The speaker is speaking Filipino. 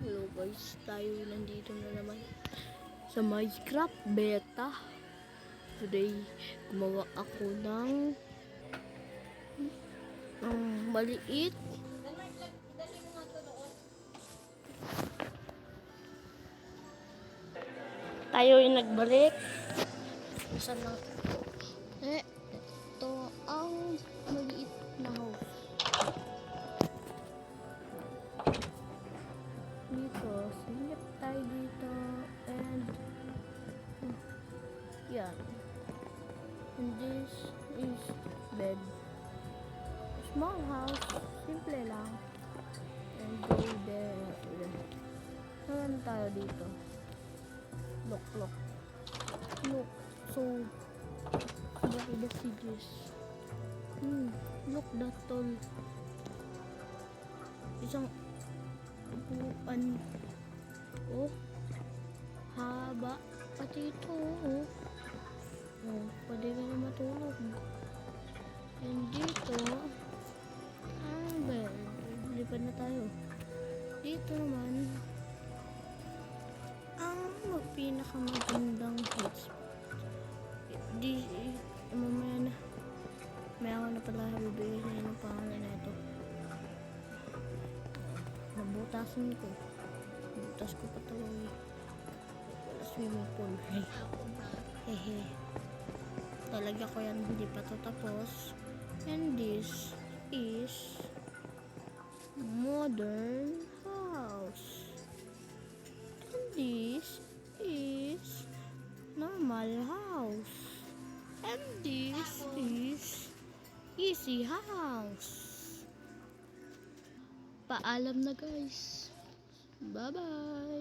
Hello guys, tayo nandito na naman sa Minecraft Beta. Today, gumawa ako ng maliit. Tayo yung nagbalik. Saan lang? Ito ang maliit na house. Dito, silip tayo dito and yeah, and this is bed. Small house, simple lang, and go there. Saan tayo dito? Look, so look at the figures. Look that tall. Isang upuan. Oh, haba. Pati ito. Oh, pwede ka na matulog. And dito, bed. Lipad na tayo. Dito naman, ang pinakamagandang hotspot. Mamaya na. May ako na pala bibigay sa inyo ng pangalan na ito. Nabutasan ko. Nabutas ko pa ito. Wala swimming pool. Hehe. Talagyan ko yan. Hindi pa ito tapos. And this is modern house. And this is normal house. And this is easy house. Paalam na guys. Bye bye.